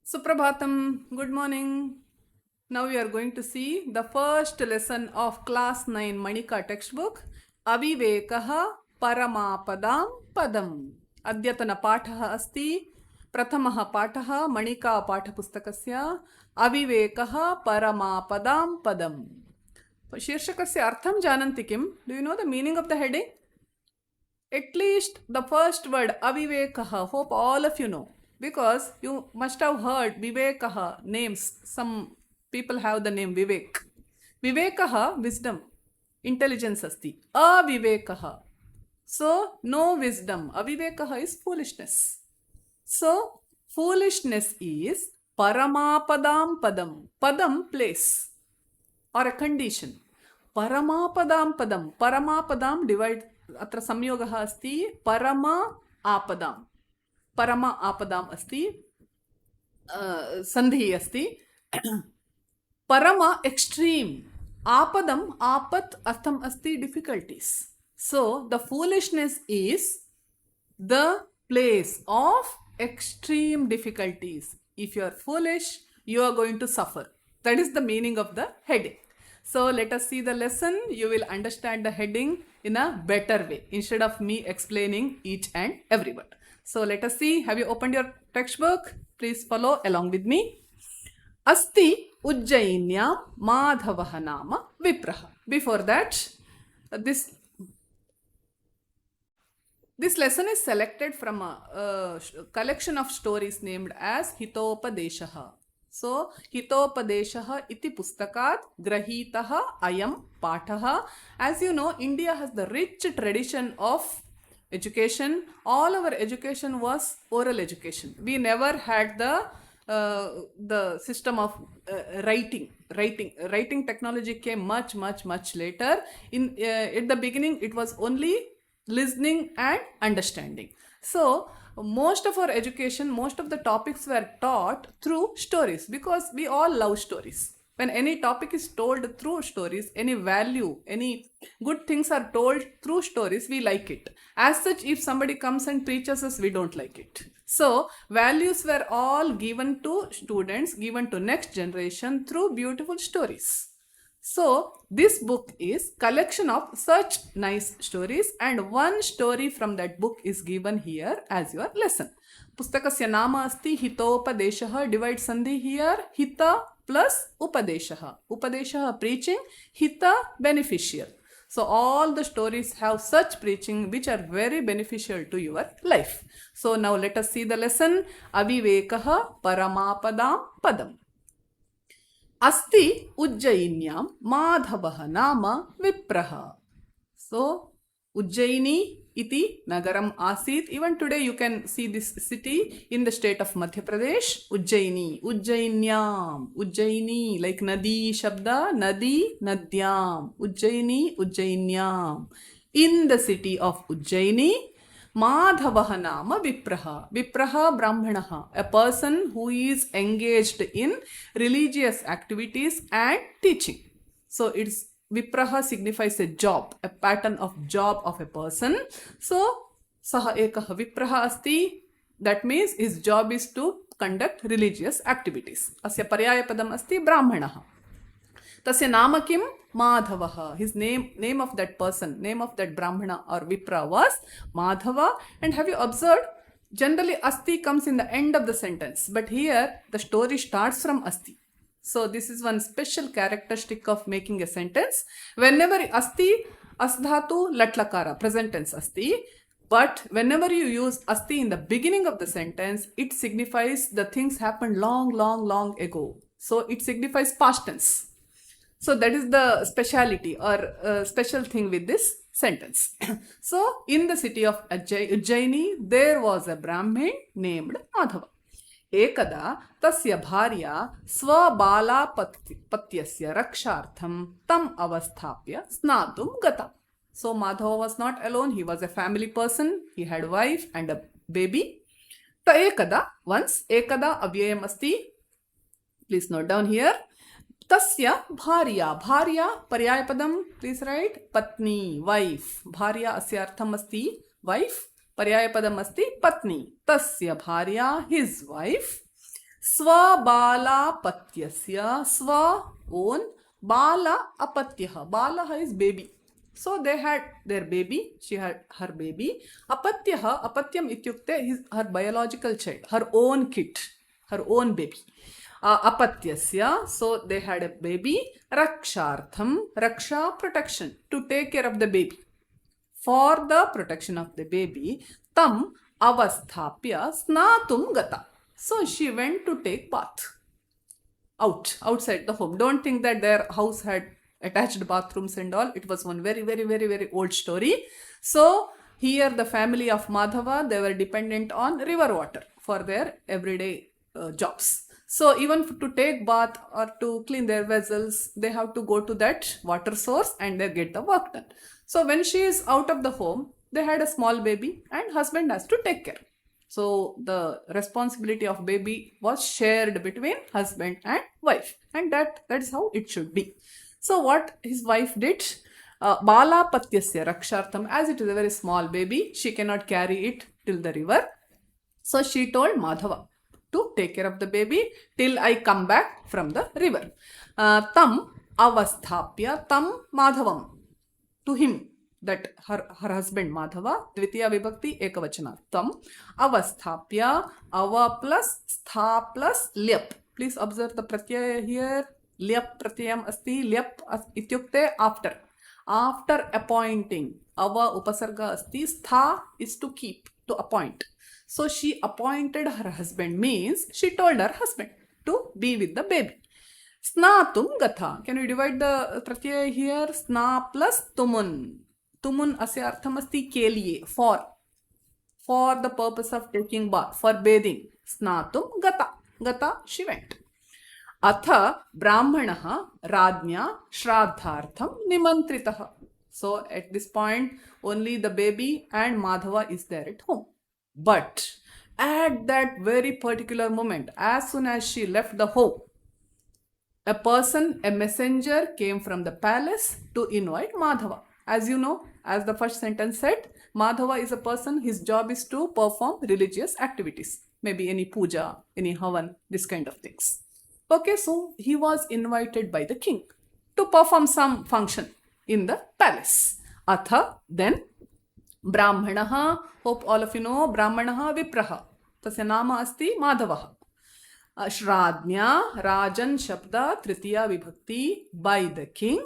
Suprabhatam, good morning. Now we are going to see the first lesson of class 9 Manika textbook, Avivekaha Paramapadam Padam. Adyatana Pathaha Asti, Pratamaha Pathaha Manika Pathapustakasya, Avivekaha Paramapadam Padam. Shirshakasya Artham Jananti Kim. Do you know the meaning of the heading? At least the first word avivekaha, hope all of you know, because you must have heard vivekaha names. Some people have the name Vivek. Vivekaha, wisdom, intelligence asti. Avivekaha, so no wisdom. Avivekaha is foolishness. So foolishness is paramapadam padam. Padam, place or a condition. Paramapadam padam. Paramapadam divide अत्र संयोगः अस्ति परम आपदां. परम आपदाम् अस्ति सन्धिः अस्ति. परम extreme. आपदम आपत् अर्थम अस्ति difficulties. So the foolishness is the place of extreme difficulties. If you are foolish, you are going to suffer. That is the meaning of the heading. So let us see the lesson. You will understand the heading in a better way instead of me explaining each and every word. So let us see. Have you opened your textbook? Please follow along with me. Asti Ujjainyam Madhavah Nama Vipraha. Before that, this lesson is selected from a collection of stories named as Hitopadeshaha. So, Hitopadeshaha iti pustakat grahitaha ayam pathaha. As you know, India has the rich tradition of education. All our education was oral education. We never had the system of writing. Writing technology came much later. At the beginning, it was only listening and understanding. So most of our education, most of the topics were taught through stories because we all love stories. When any topic is told through stories, any value, any good things are told through stories, we like it. As such, if somebody comes and preaches us, we don't like it. So values were all given to students, given to next generation through beautiful stories. So this book is collection of such nice stories, and one story from that book is given here as your lesson. Pustakasya nama asti Hitopadeshaha. Divide sandhi here. Hita plus Upadeshaha. Upadeshaha preaching, Hita beneficial. So all the stories have such preaching which are very beneficial to your life. So now let us see the lesson. Avivekaha Paramapadam Padam. Asti Ujjainyam Madhavah Nama Vipraha. So Ujjaini iti nagaram asit. Even today you can see this city in the state of Madhya Pradesh. Ujjaini, Ujjainyam, Ujjaini, like Nadi Shabda, Nadi, Nadyam, Ujjaini, Ujjainyam. In the city of Ujjaini, Madhavah Nama Vipraha. Vipraha Brahmanaha, a person who is engaged in religious activities and teaching. So it's Vipraha signifies a job, a pattern of job of a person. So Saha Ekaha Vipraha Asti. That means his job is to conduct religious activities. Asya Paryaya Padam Asti Brahmanaha. Tasya nama kim? Madhavaha. His name of that person, name of that Brahmana or Vipra was Madhava. And have you observed? Generally, Asti comes in the end of the sentence. But here, the story starts from Asti. So this is one special characteristic of making a sentence. Whenever Asti, Asdhatu, Latlakara, present tense Asti. But whenever you use Asti in the beginning of the sentence, it signifies the things happened long ago. So it signifies past tense. So that is the speciality or special thing with this sentence. So in the city of Ujjaini, there was a Brahmin named Madhava. Ekada tasya bharya swabala patyasya rakshartham tam avasthapya snatum gata. So Madhava was not alone. He was a family person. He had a wife and a baby. Ta ekada, once, ekada avyayam asti. Please note down here. Tasya bharya. Bharya, paryayapadam, please write. Patni, wife. Bharya asya artham asti, wife. Paryayapadam asti, patni. Tasya bharya, his wife. Swabalapatyasya, swa own, bala apatyah. Bala is baby. So they had their baby, she had her baby. Apatyah, apatyam ityukte, her biological child, her own kid, her own baby. Apatyasya, so they had a baby. Rakshartham, raksha, protection, to take care of the baby. For the protection of the baby, tam avasthapya snatum gata. So she went to take bath outside the home. Don't think that their house had attached bathrooms and all. It was one very old story. So here the family of Madhava, they were dependent on river water for their everyday jobs. So even to take bath or to clean their vessels, they have to go to that water source and they get the work done. So when she is out of the home, they had a small baby and husband has to take care. So the responsibility of baby was shared between husband and wife, and that is how it should be. So what his wife did, Balapatyasya Rakshartham, as it is a very small baby, she cannot carry it till the river. So she told Madhava to take care of the baby till I come back from the river. Tam avasthapya, tam Madhavam, to him, that her husband Madhava, Dvitiya Vibhakti Ekavachana, tam avasthapya, ava plus stha plus lyap. Please observe the pratyaya here. Lyap pratyayam asti, lyap ityukte after. After appointing, ava upasarga asti, stha is to keep, to appoint. So she appointed her husband, means she told her husband to be with the baby. Snatum gatha. Can you divide the pratyaya here? Sna plus tumun. Tumun asya artham asti ke liye, for the purpose of taking bath, for bathing. Snatum gata. Gata, she went. Atha brahmanaha radnya shraddhartham nimantritaha. So at this point, only the baby and Madhava is there at home. But at that very particular moment, as soon as she left the home, a messenger came from the palace to invite Madhava. As you know, as the first sentence said, Madhava is a person, his job is to perform religious activities. Maybe any puja, any havan, this kind of things. Okay, so he was invited by the king to perform some function in the palace. Atha, then, Brahmanaha, hope all of you know, Brahmanaha Vipraha. Tasya nama asti Madhavaha. Shradnya, Rajan Shabda, Tritiya Vibhakti, by the king.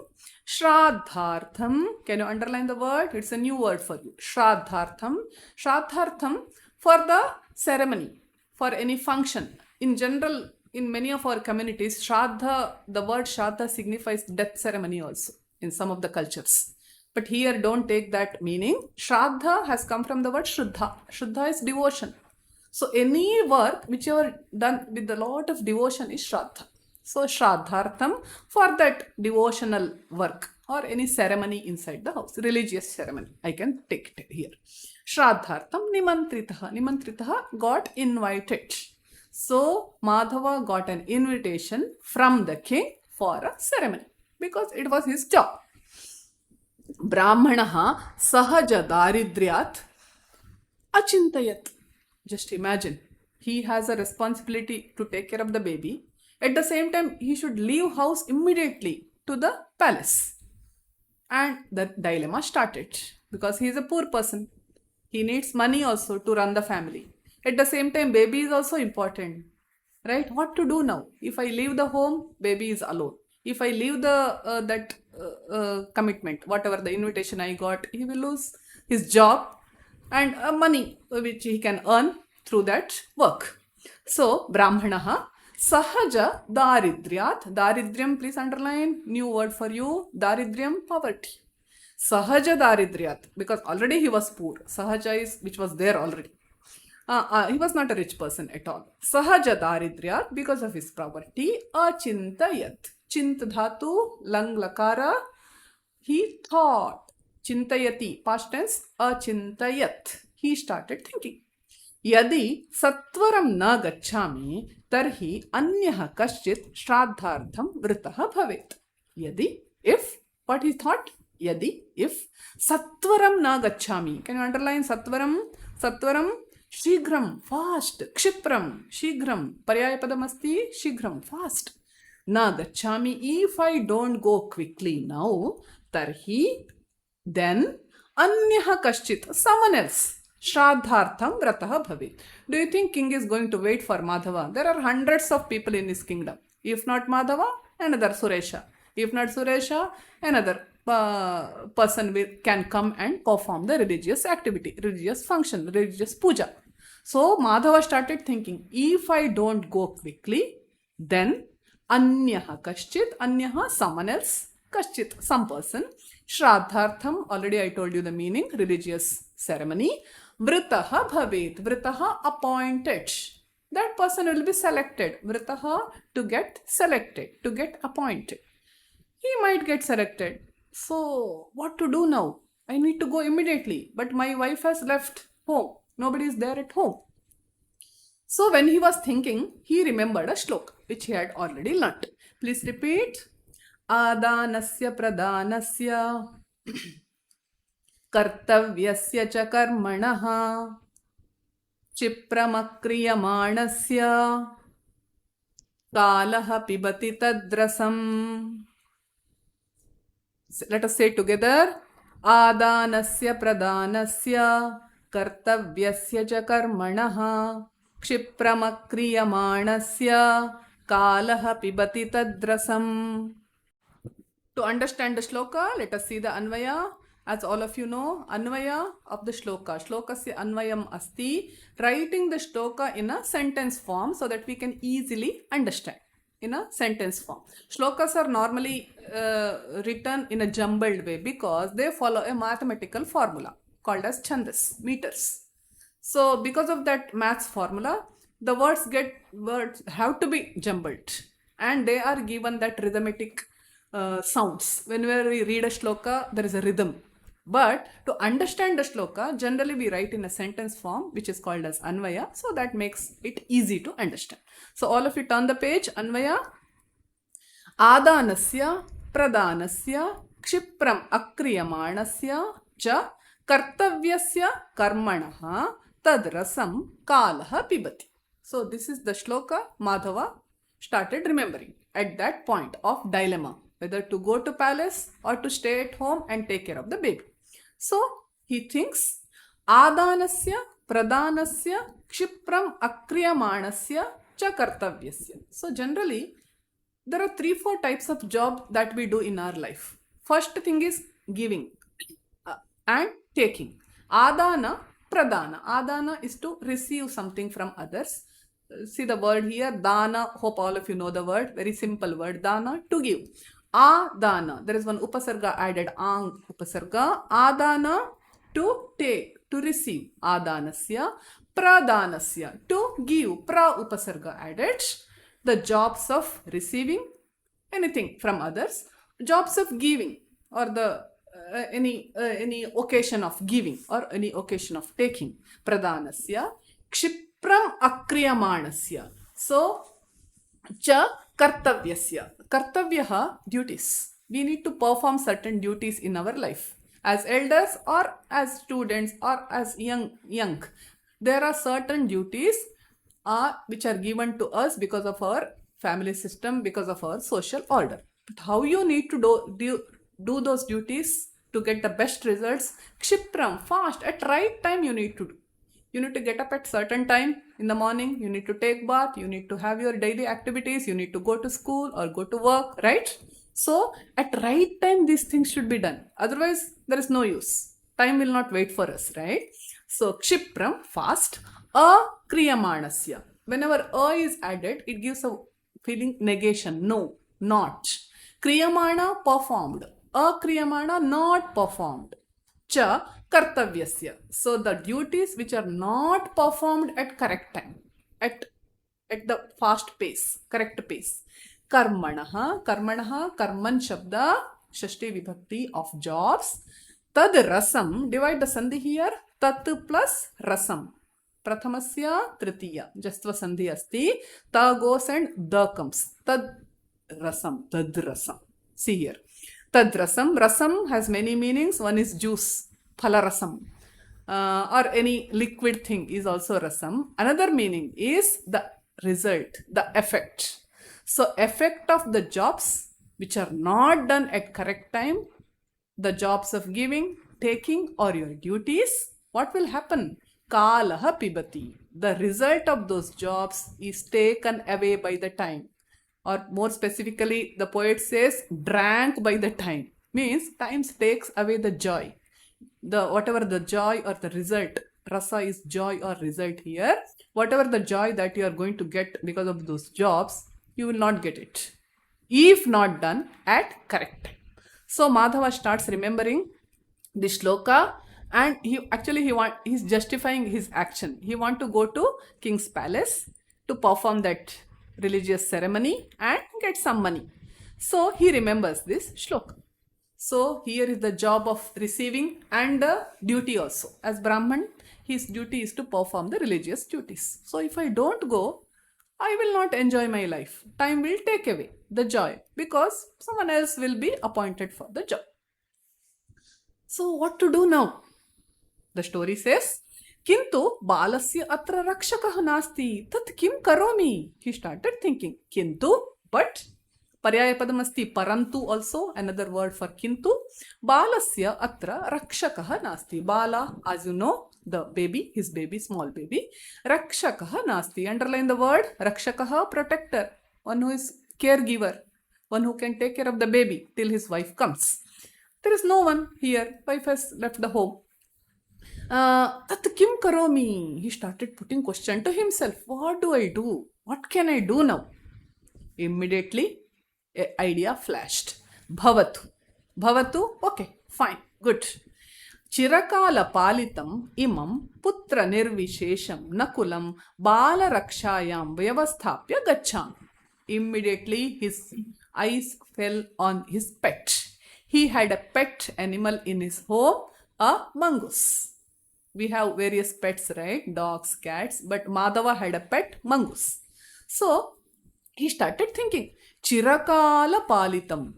Shraddhartham, can you underline the word? It's a new word for you. Shraddhartham. Shraddhartham, for the ceremony, for any function. In general, in many of our communities, Shraddha, the word Shraddha signifies death ceremony also in some of the cultures. But here don't take that meaning. Shraddha has come from the word Shraddha. Shraddha is devotion. So any work which you are done with a lot of devotion is Shraddha. So Shraddhartham, for that devotional work or any ceremony inside the house, religious ceremony, I can take it here. Shraddhartham nimantritaha. Nimantritaha, got invited. So Madhava got an invitation from the king for a ceremony because it was his job. Brahmanaha sahaja daridryat achintayat. Just imagine, he has a responsibility to take care of the baby. At the same time, he should leave house immediately to the palace. And the dilemma started because he is a poor person. He needs money also to run the family. At the same time, baby is also important, right? What to do now? If I leave the home, baby is alone. If I leave the commitment, whatever the invitation I got, he will lose his job and money which he can earn through that work. So, Brahmanaha sahaja daridryat. Daridryam, please underline, new word for you. Daridryam, poverty. Sahaja daridryat, because already he was poor. Sahaja is which was there already. He was not a rich person at all. Sahaja daridryat, because of his poverty. Achintayat. Chint dhatu, lang lakara. He thought. Chintayati, past tense, achintayat. He started thinking. Yadi sattvaram na gacchami, tarhi anyaha kaschit shraddhartham vritaha bhavet. Yadi, if, what he thought? Yadi, if sattvaram na gacchami. Can you underline sattvaram? Sattvaram, Shighram, fast. Kshipram, shighram. Paryayapadamasti, shighram, fast. Na gachami, if I don't go quickly now, tarhi, then anyaha kaschit, someone else. Shraddhartham vratah bhavit. Do you think king is going to wait for Madhava? There are hundreds of people in his kingdom. If not Madhava, another Suresha. If not Suresha, another person can come and perform the religious activity, religious function, religious puja. So Madhava started thinking, if I don't go quickly, then anyaha kaschit, anyaha someone else, kaschit some person, shraddhartham, already I told you the meaning, religious ceremony, vritaha bhavet, vritaha appointed, that person will be selected, vritaha to get selected, to get appointed. He might get selected. So what to do now? I need to go immediately, but my wife has left home. Nobody is there at home. So when he was thinking, he remembered a shloka which he had already learnt. Please repeat. Adanasya pradanasya kartavyasya cha karmanaha chipramakriyamaणस्य कालः पिबति तद्रसम्. Let us say together. Adanasya pradanasya kartavyasya cha karmanaha kshipramakriyamaणस्य कालः पिबति तद्रसम्. To understand the shloka, let us see the anvaya. As all of you know, anvaya of the shloka. Shlokasya anvayam asti. Writing the shloka in a sentence form so that we can easily understand. In a sentence form. Shlokas are normally written in a jumbled way because they follow a mathematical formula called as chandas, meters. So because of that maths formula, the words have to be jumbled and they are given that rhythmic sounds. Whenever we read a shloka, there is a rhythm. But to understand the shloka, generally we write in a sentence form which is called as anvaya. So that makes it easy to understand. So all of you turn the page. Anvaya. Adanasya pradanasya kshipram akriyamaणस्य cha kartavyasya karmanaha tadrasam kalaha pibati. So this is the shloka Madhava started remembering at that point of dilemma, whether to go to palace or to stay at home and take care of the baby. So he thinks Adanasya pradanasya kshipram akriyamaणस्य cha kartavyasya. So generally there are 3-4 types of job that we do in our life. First thing is giving and taking. Adana pradana. Adana is to receive something from others. See the word here, dana. Hope all of you know the word. Very simple word, dana, to give. Adana, there is one upasarga added, ang upasarga. Adana, to take, to receive. Adanasya, pradanasya, to give. Pra upasarga added. The jobs of receiving anything from others, jobs of giving, or the any occasion of giving or any occasion of taking. Pradanasya, kshipram akriyamaणस्य. So cha kartavyasya. Kartavyaha, duties. We need to perform certain duties in our life. As elders or as students or as young. There are certain duties which are given to us because of our family system, because of our social order. But how you need to do those duties to get the best results? Kshipram, fast, at right time you need to do. You need to get up at certain time in the morning, you need to take bath, you need to have your daily activities, you need to go to school or go to work, right? So at right time these things should be done. Otherwise there is no use. Time will not wait for us, right? So kshipram, fast. Akriyamaणस्य. Whenever a is added, it gives a feeling negation, no, not. Kriyamana, performed. Akriyamana, not performed. Cha kartavyasya. So the duties which are not performed at correct time, at the fast pace, correct pace. Karmanaha, karman shabda, shashti vibhakti of jobs. Tad rasam, divide the sandhi here, tat plus rasam. Prathamasya tritiya, jastva sandhi asti, ta goes and da comes. Tad rasam, tad rasam. See here. Tad rasam. Rasam has many meanings. One is juice, phala rasam. or any liquid thing is also rasam. Another meaning is the result, the effect. So effect of the jobs which are not done at correct time, the jobs of giving, taking, or your duties, what will happen? Kalaha pibati. The result of those jobs is taken away by the time. Or more specifically, the poet says, drank by the time. Means time takes away the joy. The whatever the joy or the result, rasa is joy or result here. Whatever the joy that you are going to get because of those jobs, you will not get it if not done at correct time. So Madhava starts remembering this shloka, and he's justifying his action. He want to go to king's palace to perform that religious ceremony and get some money. So he remembers this shloka. So here is the job of receiving and the duty also. As Brahman, his duty is to perform the religious duties. So if I don't go, I will not enjoy my life. Time will take away the joy because someone else will be appointed for the job. So what to do now? The story says, Kintu balasya atra rakshakah nasti tat kim karomi. He started thinking, Kintu, but Paryaya padam asti parantu also, another word for kintu. Balasya atra rakshakah nasti. Bala, as you know, the baby, his baby, small baby. Rakshakah nasti. Underline the word rakshakah, protector. One who is caregiver. One who can take care of the baby till his wife comes. There is no one here. Wife has left the home. Tat kim karomi. He started putting question to himself. What do I do? What can I do now? Immediately, an idea flashed. Bhavatu. Bhavatu, okay, fine, good. Chirakala palitam imam putra nirvishesham nakulam bala rakshayam vyavasthapya gacham. Immediately his eyes fell on his pet. He had a pet animal in his home, a mongoose. We have various pets, right? Dogs, cats, but Madhava had a pet mongoose. So he started thinking, Chirakala palitam.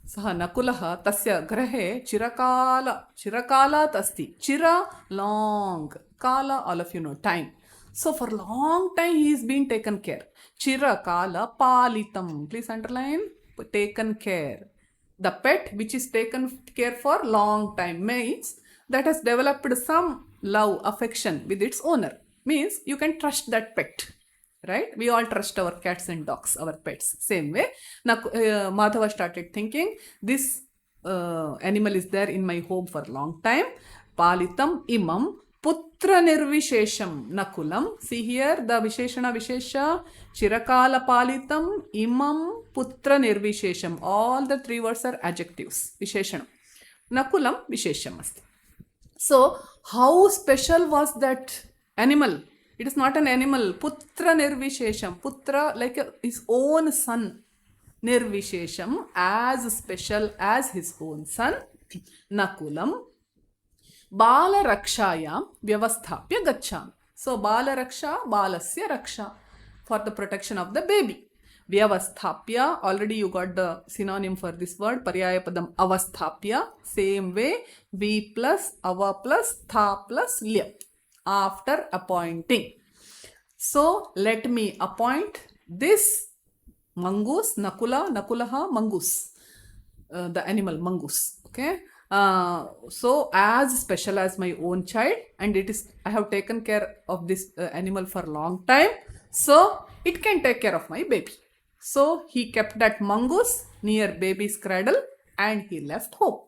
Saha Nakulaha tasya grahe chirakalat asti. Chira, long. Kala, all of you know, time. So for long time he is being taken care. Chirakala palitam. Please underline, taken care. The pet which is taken care for long time means that has developed some love, affection with its owner. Means you can trust that pet. Right? We all trust our cats and dogs, our pets. Same way, Madhava started thinking, this animal is there in my home for a long time. Palitam imam putra nirvishesham nakulam. See here, the visheshana vishesha. Chirakala palitam imam putra nirvishesham. All the three words are adjectives. Visheshana. Nakulam vishesham asti. So, how special was that animal? It is not an animal. Putra nirvishesham. Putra, like his own son. Nirvishesham, as special as his own son. Nakulam. Bala rakshayam vyavasthapya gacham. So, bala raksha, balasya raksha. For the protection of the baby. Vyavasthapya, already you got the synonym for this word. Paryaya padam avasthapya. Same way, V plus, ava plus, tha plus, lya. After appointing. So, let me appoint this mongoose, Nakulaha, mongoose. The animal, mongoose. Okay. So, as special as my own child, and I have taken care of this animal for a long time. So, it can take care of my baby. So, he kept that mongoose near baby's cradle and he left home.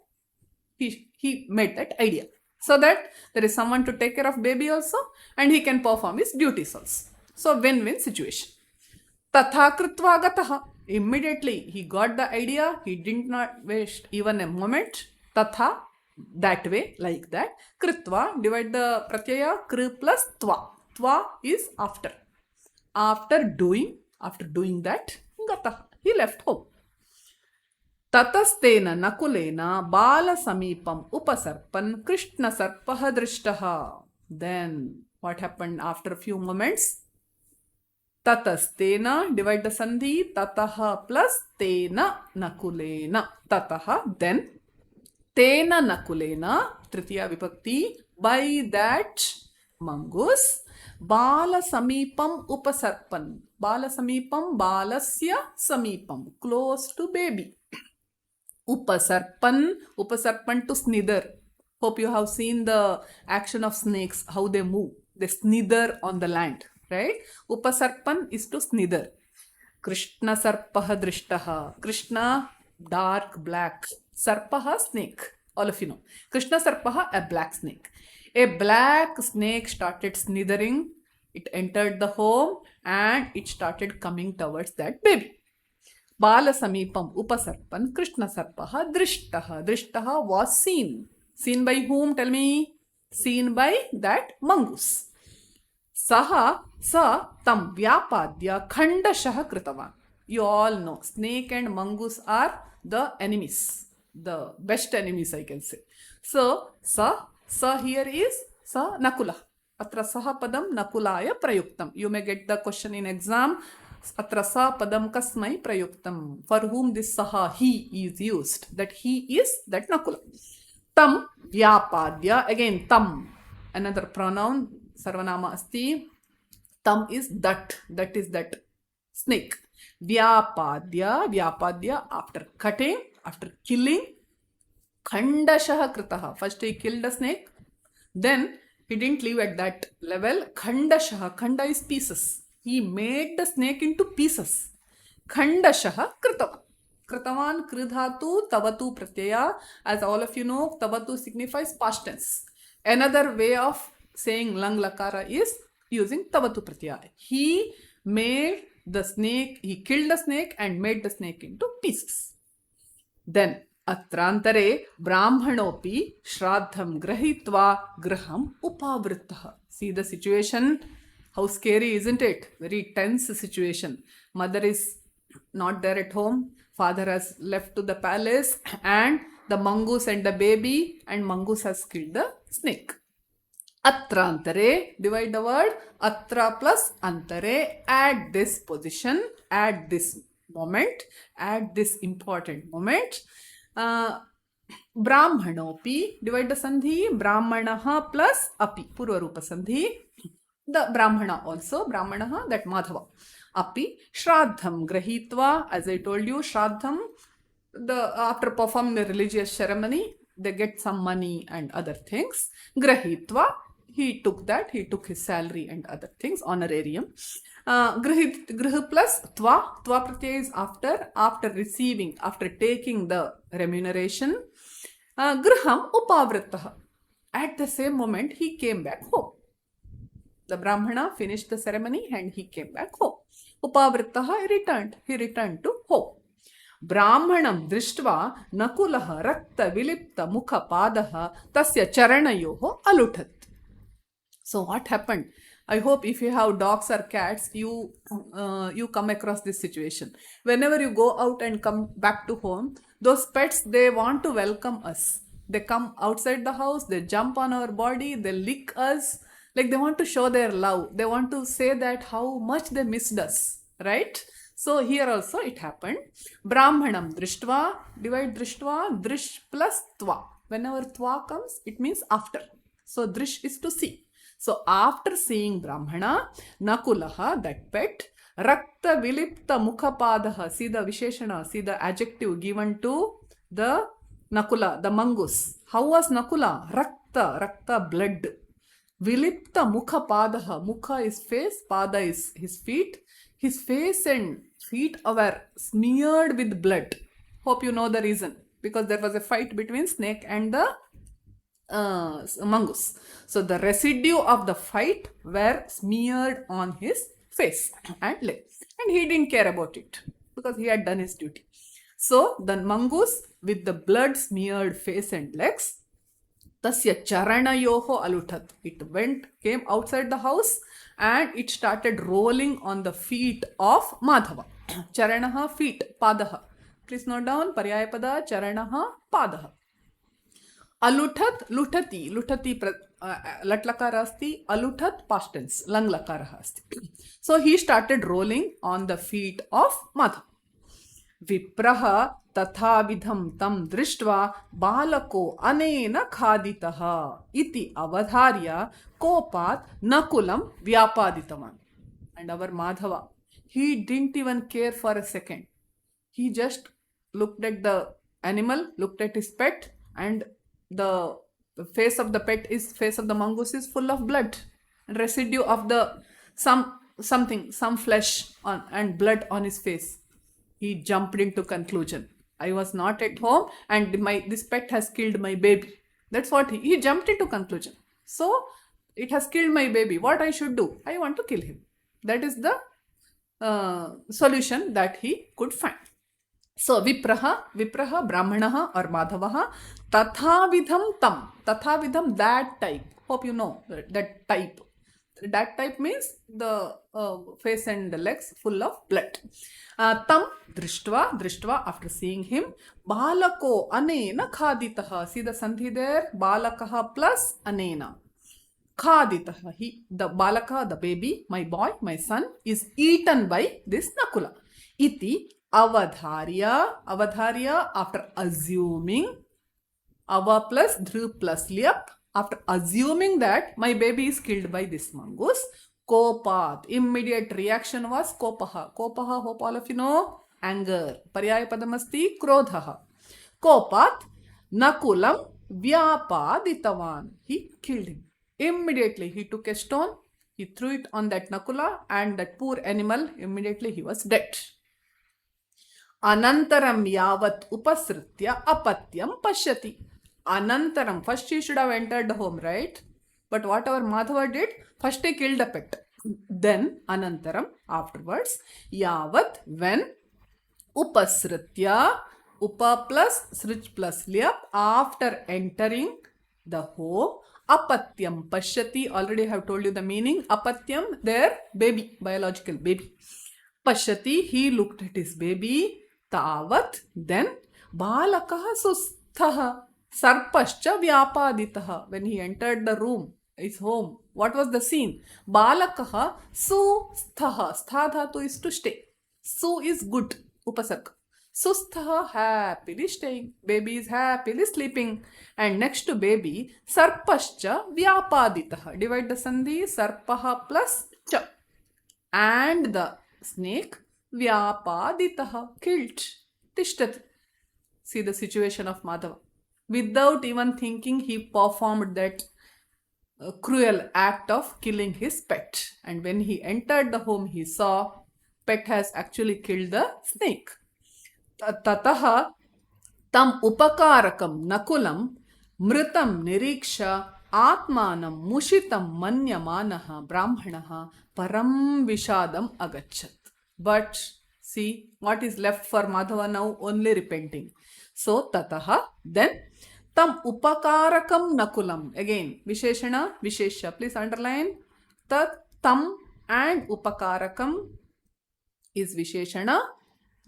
He made that idea. So that there is someone to take care of baby also and he can perform his duties also. So win-win situation. Tatha kritva gataha. Immediately he got the idea. He did not waste even a moment. Tatha, that way, like that. Kritva, divide the pratyaya, kri plus tva. Tva is after. After doing that, gataha. He left home. Tatastena nakulena bala samipam upasarpan krishna sarpaha drishtaha. Then what happened after a few moments? Tatastena, divide the sandhi, tataha plus tena nakulena. Tataha, then tena nakulena, tritiya vibhakti, by that mongoose. Bala samipam upasarpan. Bala samipam, balasya samipam, close to baby. Upasarpan, upasarpan to snither. Hope you have seen the action of snakes, how they move. They snither on the land, right? Upasarpan is to snither. Krishna sarpaha drishtaha. Krishna, dark black. Sarpaha, snake. All of you know. Krishna sarpaha, a black snake. A black snake started snithering. It entered the home and it started coming towards that baby. Bala samipam upasarpan Krishna sarpaha drishtaha. Drishtaha was seen. Seen by whom? Tell me. Seen by that mongoose. Saha sa tam vyapadya khandashah kritavan. You all know snake and mongoose are the enemies, the best enemies, I can say. So sa here is sa Nakula. Atra saha padam Nakulaya prayuktam. You may get the question in exam. Atra sa padam kasmai prayuktam. For whom this saha, he is used. That he is that Nakula. Tam vyapadya. Again tam. Another pronoun. Sarvanama asti. Tam is that. That is that snake. Vyapadya. Vyapadya. After cutting, after killing. Khandashah kritaha. First he killed the snake. Then he didn't leave at that level. Khandashah. Khanda is pieces. He made the snake into pieces. Khandashah kritavan. Kritavan kridhatu tavatu pratyaya. As all of you know, tavatu signifies past tense. Another way of saying lang lakara is using tavatu pratyaya. He made the snake, he killed the snake and made the snake into pieces. Then atrantare brahmanopi shraddham grahitva graham upavrittah. See the situation? How scary, isn't it? Very tense situation. Mother is not there at home. Father has left to the palace and the mongoose and the baby, and mongoose has killed the snake. Atrantare, divide the word. Atra plus antare, at this position, at this moment, at this important moment. Brahmanopi, divide the sandhi. Brahmanaha plus api, purvarupa sandhi. The Brahmana also, Brahmanaha, that Madhava. Api, Shraddham grahitva, as I told you, Shraddham, after performing the religious ceremony, they get some money and other things. Grahitva, he took that, he took his salary and other things, honorarium. Grih plus tva, tva pratyaya is after receiving, after taking the remuneration. Griham upavrittah. At the same moment, he came back home. The Brahmana finished the ceremony and he came back home. Upavrittaha, he returned to home. Brahmanam drishtva nakulaha rakta vilipta mukha padaha tasya charanayoho aluthat. So what happened? I hope if you have dogs or cats, you come across this situation. Whenever you go out and come back to home, those pets, they want to welcome us. They come outside the house, they jump on our body, they lick us. Like they want to show their love. They want to say that how much they missed us, right? So here also it happened. Brahmanam drishtva, divide drishtva, drish plus tva. Whenever tva comes, it means after. So drish is to see. So after seeing Brahmana, Nakulaha, that pet, Rakta Vilipta Mukhapadaha, see the Visheshana, see the adjective given to the Nakula, the mongoose. How was Nakula? Rakta, blood. Vilipta Mukha Padaha. Mukha is face, Pada is his feet. His face and feet were smeared with blood. Hope you know the reason. Because there was a fight between snake and the mongoose. So the residue of the fight were smeared on his face and legs. And he didn't care about it because he had done his duty. So the mongoose with the blood smeared face and legs, tasya charanayoho aluthat. It came outside the house and it started rolling on the feet of Madhava. Charanaha, feet, padaha. Please note down, paryayapada, charanaha, padaha. Aluthat, luthati, latlakara asti, aluthat, past tense, lang lakara asti. So he started rolling on the feet of Madhava. Vipraha तथाविधं तं दृष्ट्वा बालको अनेन खादितः इति अवधार्य कोपात् नकुलं व्यापादितवान्. And our Madhava, he didn't even care for a second. He just looked at the animal, looked at his pet, and the face of the pet is face of the mongoose is full of blood and residue of the some flesh on and blood on his face. He jumped into conclusion. I was not at home and this pet has killed my baby. That's what he jumped into conclusion. So it has killed my baby. What I should do? I want to kill him. That is the solution that he could find. So vipraha brahmanaha or madhavaha tathavidham tam, tathavidham, that type. Hope you know that type. That type means the face and the legs full of blood. Tam drishtva, after seeing him, balako anena khaditaha. See the sandhi there, balakaha plus anena. Khaditaha, the balaka, the baby, my boy, my son, is eaten by this Nakula. Iti avadharya, after assuming, ava plus dhru plus lyap, after assuming that my baby is killed by this mongoose, kopat, immediate reaction was kopaha. Kopaha, hope all of you know, anger. Paryaya padamasti krodhaha. Kopat nakulam vyapaditavan, he killed him. Immediately he took a stone, he threw it on that Nakula, and that poor animal, immediately he was dead. Anantaram yavat upasritya apatyam pashyati. Anantaram, first he should have entered the home, right? But what our Madhava did, first he killed the pet. Then anantaram, afterwards, yavat, when, upasritya, upa plus srich plus lyap, after entering the home, apatyam pashyati, already have told you the meaning. Apatyam, their baby, biological baby. Pashyati, he looked at his baby. Tavat, then, balakaha susthaha, sarpascha vyapaditaha. When he entered the room, his home, what was the scene? Balakaha susthaha, stha dhatu is to stay. Su is good, upasarga. Susthaha, happily staying. Baby is happily sleeping. And next to baby, sarpascha vyapaditaha. Divide the sandhi, sarpaha plus cha. And the snake, vyapaditaha, killed. Tishtat. See the situation of Madhava. Without even thinking, he performed that cruel act of killing his pet. And when he entered the home, he saw pet has actually killed the snake. Tataha tam upakarakam nakulam mritam niriksha atmanam mushitam manyamanaha brahmanaha param vishadam agachat. But see, what is left for Madhava now? Only repenting. So tataha, then, tam upakarakam nakulam. Again, visheshana, vishesha. Please underline. Tat, tam and upakarakam is visheshana.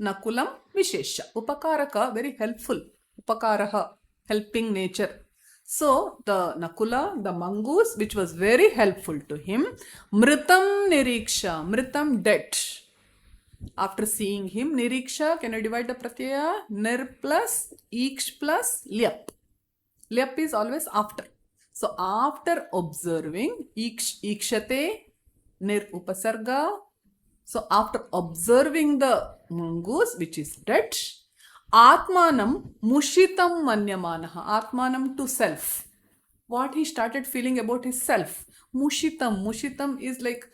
Nakulam vishesha. Upakaraka, very helpful. Upakaraha, helping nature. So the Nakula, the mongoose, which was very helpful to him, mritam niriksha, mritam, dead. After seeing him, niriksha, can you divide the pratyaya? Nir plus iksh plus lyap. Lyap is always after. So after observing, ikshate, nir upasarga. So after observing the mongoose, which is dead, atmanam mushitam manyamanaha, atmanam to self. What he started feeling about his self. Mushitam is like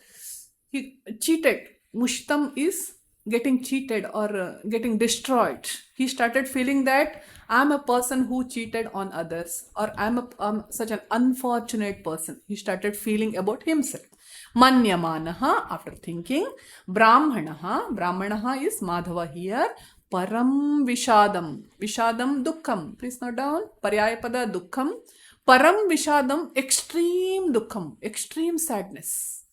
he cheated. Mushitam is getting cheated or getting destroyed. He started feeling that I'm a person who cheated on others, or I'm such an unfortunate person. He started feeling about himself. Manyamanaha, after thinking. Brahmanaha is Madhava here. Param vishadam, vishadam dukkham. Please note down. Paryayapada dukkham. Param vishadam, extreme dukkham, extreme sadness.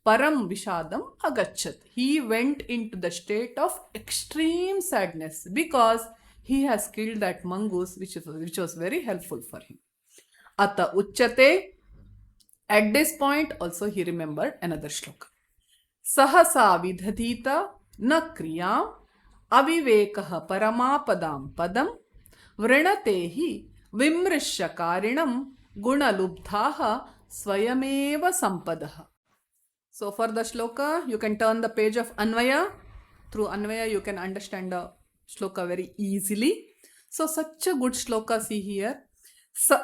Param vishadam agachat. He went into the state of extreme sadness because he has killed that mongoose, which was very helpful for him. Ata uchyate. At this point also he remembered another shloka. Sahasa vidhadita na kriyam अविवेकः परमापदां पदं वृणते हि विमृश्यकारिणं गुणलुब्धाः स्वयमेव सम्पदः. So for the shloka, you can turn the page of Anvaya. Through Anvaya, you can understand the shloka very easily. So such a good shloka, see here.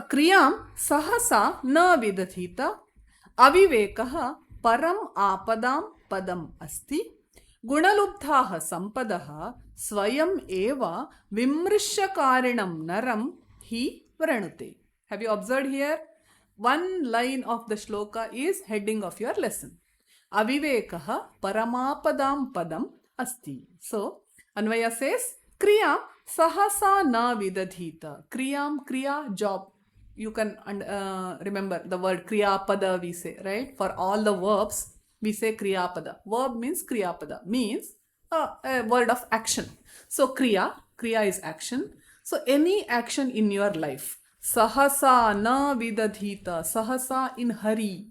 Kriyam sahasa na vidadhita avivekah param apadam padam asti gunalubdhaah sampadah swayam eva vimrishyakarinam naram hi vranute. Have you observed here? One line of the shloka is heading of your lesson. Avivekah paramapadam padam asti. So Anvaya says kriya sahasa na vidadhita. Kriyam, kriya, job. You can remember the word kriya pada we say, right? For all the verbs we say kriya pada. Verb means kriya pada, means a word of action. So kriya is action. So any action in your life, sahasa na vidadhita, sahasa in hurry.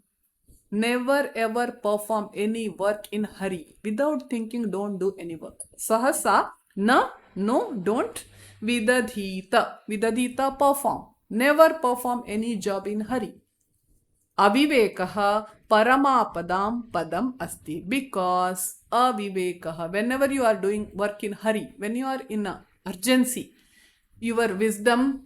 Never ever perform any work in hurry. Without thinking, don't do any work. Sahasa, na, no, don't. Vidadhita, vidadhita, perform. Never perform any job in hurry. Avivekaha paramapadam padam asti. Because avivekaha, whenever you are doing work in hurry, when you are in a urgency, your wisdom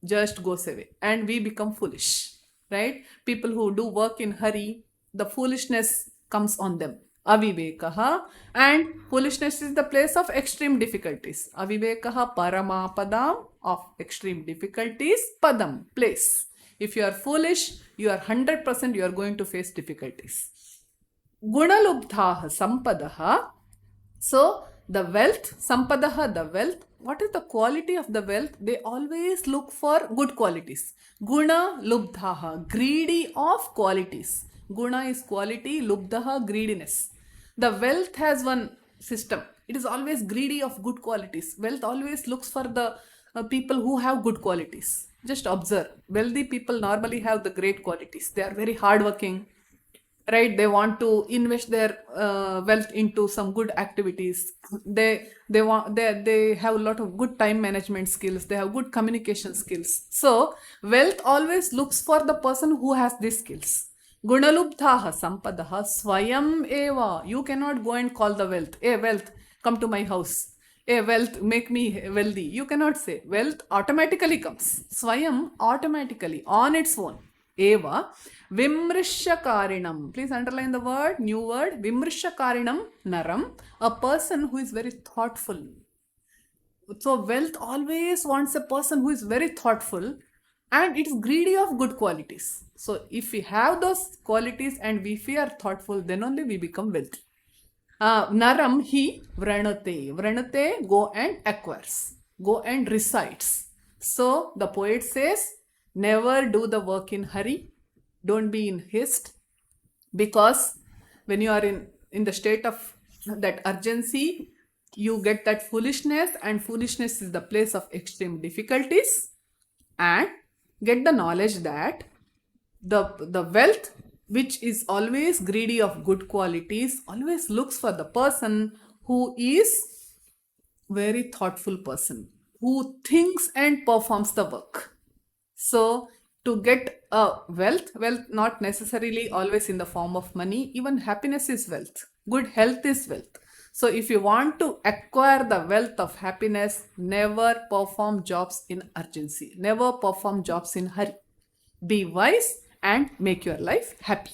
just goes away and we become foolish. Right? People who do work in hurry, the foolishness comes on them. Avivekaha, and foolishness is the place of extreme difficulties. Avivekaha paramapadam, of extreme difficulties, padam, place. If you are foolish, you are 100% you are going to face difficulties. Gunalubdhaah sampadaha. So the wealth, sampadaha, the wealth. What is the quality of the wealth? They always look for good qualities. Guna lubdhaha, greedy of qualities. Guna is quality, lubdhaha, greediness. The wealth has one system. It is always greedy of good qualities. Wealth always looks for the people who have good qualities. Just observe. Wealthy people normally have the great qualities. They are very hardworking. Right, they want to invest their wealth into some good activities. They have a lot of good time management skills. They have good communication skills. So wealth always looks for the person who has these skills. Gunalubdhaah sampadaha swayam eva. You cannot go and call the wealth, hey wealth, come to my house, hey wealth, make me wealthy. You cannot say. Wealth automatically comes. Swayam, automatically, on its own. Eva vimrishyakarinam. Please underline the word, new word, vimrishyakarinam naram, a person who is very thoughtful. So wealth always wants a person who is very thoughtful and it's greedy of good qualities. So if we have those qualities and if we are thoughtful, then only we become wealthy. Naram hi vranate. Vranate, go and acquires, go and recites. So the poet says, never do the work in hurry. Don't be in haste. Because when you are in the state of that urgency, you get that foolishness, and foolishness is the place of extreme difficulties. And get the knowledge that the wealth, which is always greedy of good qualities, always looks for the person who is very thoughtful person, who thinks and performs the work. So to get wealth not necessarily always in the form of money. Even happiness is wealth. Good health is wealth. So if you want to acquire the wealth of happiness, never perform jobs in urgency. Never perform jobs in hurry. Be wise and make your life happy.